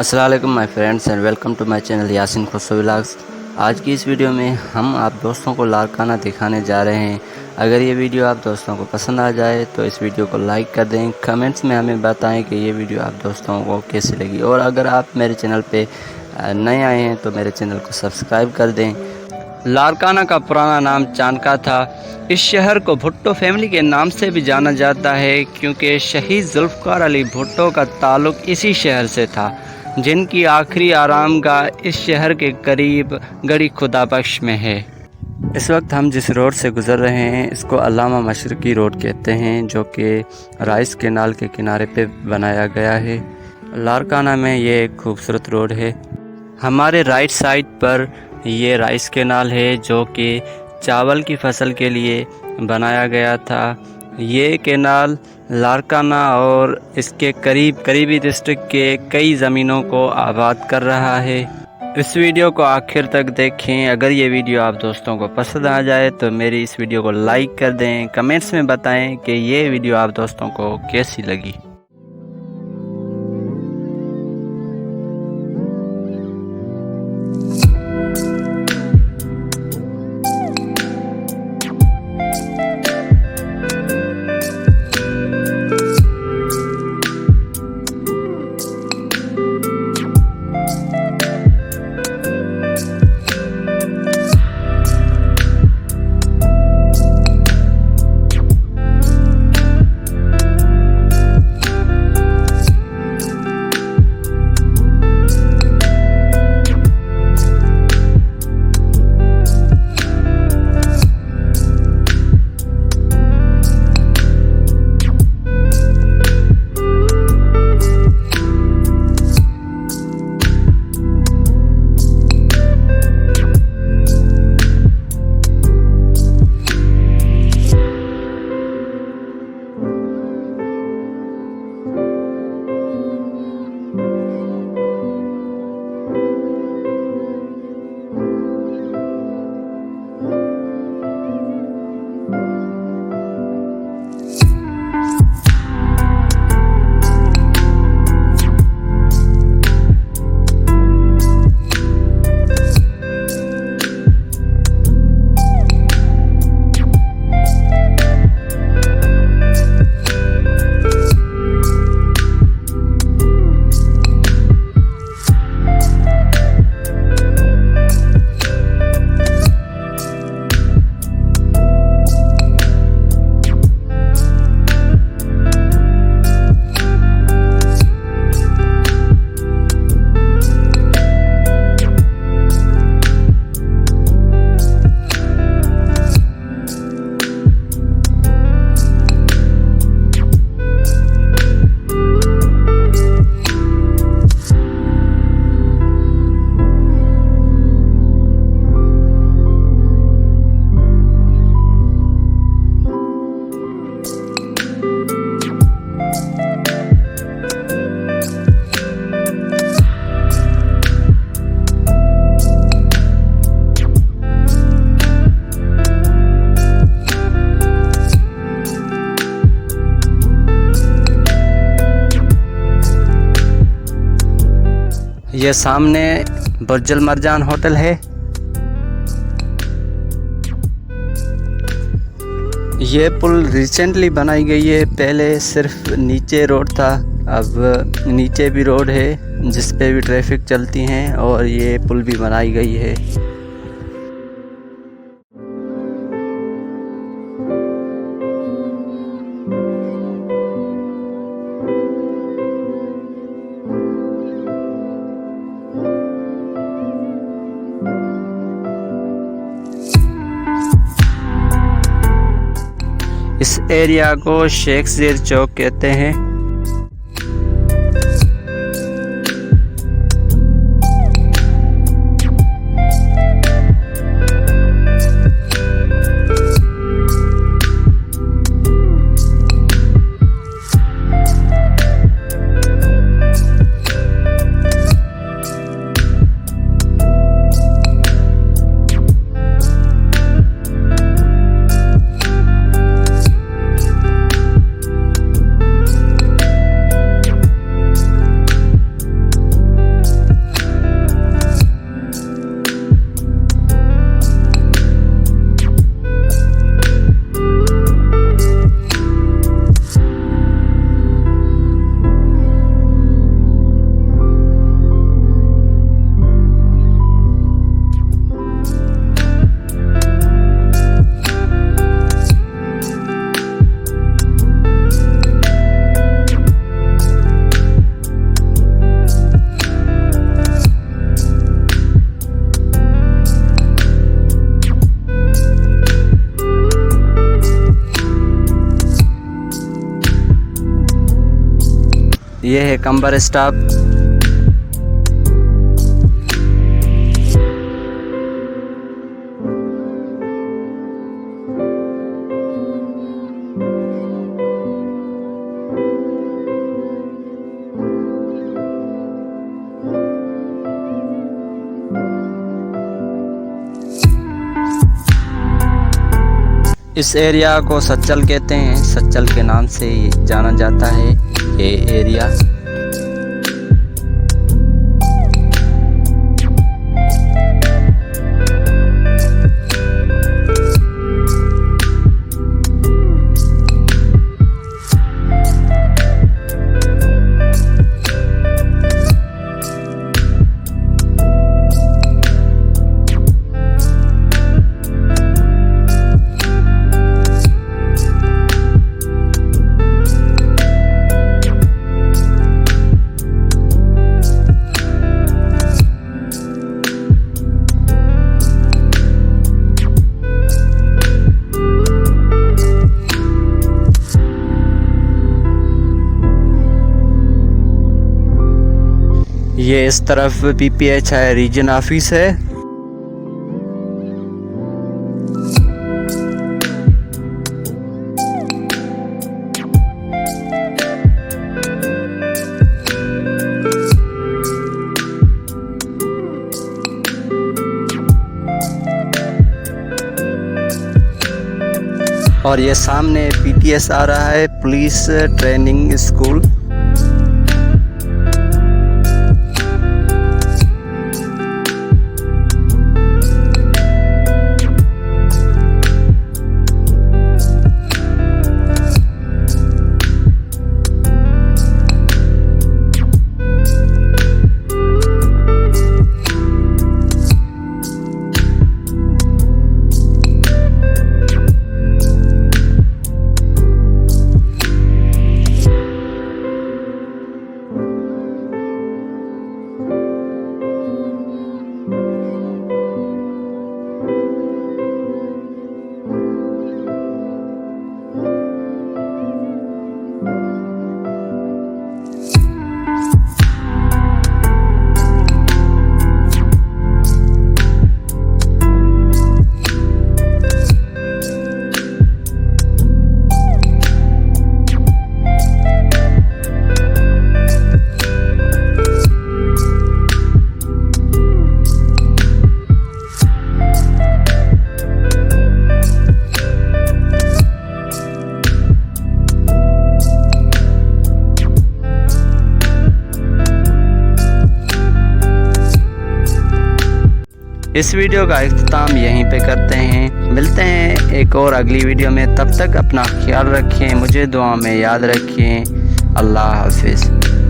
अस्सलाम वालेकुम my friends and welcome to my channel Yasin Khusho vlogs. आज की इस वीडियो में हम आप दोस्तों को लारकाना दिखाने जा रहे हैं। अगर ये वीडियो आप दोस्तों को पसंद आ जाए तो इस वीडियो को लाइक कर दें। कमेंट्स में हमें बताएं कि ये वीडियो आप दोस्तों को कैसी लगी, और अगर आप मेरे चैनल पे नए आए हैं तो मेरे चैनल को सब्सक्राइब कर दें। लारकाना का पुराना नाम चानका था। इस शहर को भुट्टो फैमिली के नाम से भी जाना जाता है क्योंकि शहीद जुल्फ़कार अली भुट्टो का ताल्लुक़ इसी शहर से था, जिनकी आखिरी आरामगाह इस शहर के करीब गड़ी खुदाबख्श में है। इस वक्त हम जिस रोड से गुज़र रहे हैं इसको अल्लामा मशरकी रोड कहते हैं, जो कि राइस कैनाल के किनारे पे बनाया गया है। लारकाना में ये एक खूबसूरत रोड है। हमारे राइट साइड पर ये राइस कैनाल है जो कि चावल की फसल के लिए बनाया गया था। ये कैनाल लारकाना और इसके करीबी डिस्ट्रिक्ट के कई ज़मीनों को आबाद कर रहा है। इस वीडियो को आखिर तक देखें। अगर ये वीडियो आप दोस्तों को पसंद आ जाए तो मेरी इस वीडियो को लाइक कर दें। कमेंट्स में बताएं कि ये वीडियो आप दोस्तों को कैसी लगी। ये सामने बुर्जुल मरजान होटल है। ये पुल रिसेंटली बनाई गई है। पहले सिर्फ नीचे रोड था, अब नीचे भी रोड है जिस पे भी ट्रैफिक चलती हैं, और ये पुल भी बनाई गई है। इस एरिया को शेख ज़ीर चौक कहते हैं। ये है कंबर स्टॉप। इस एरिया को सच्चल कहते हैं, सच्चल के नाम से जाना जाता है ये एरिया। ये इस तरफ PPH है, रीजन ऑफिस है। और ये सामने PTS आ रहा है, पुलिस ट्रेनिंग स्कूल। इस वीडियो का इख्तिताम यहीं पे करते हैं। मिलते हैं एक और अगली वीडियो में, तब तक अपना ख्याल रखें, मुझे दुआ में याद रखें। अल्लाह हाफिज़।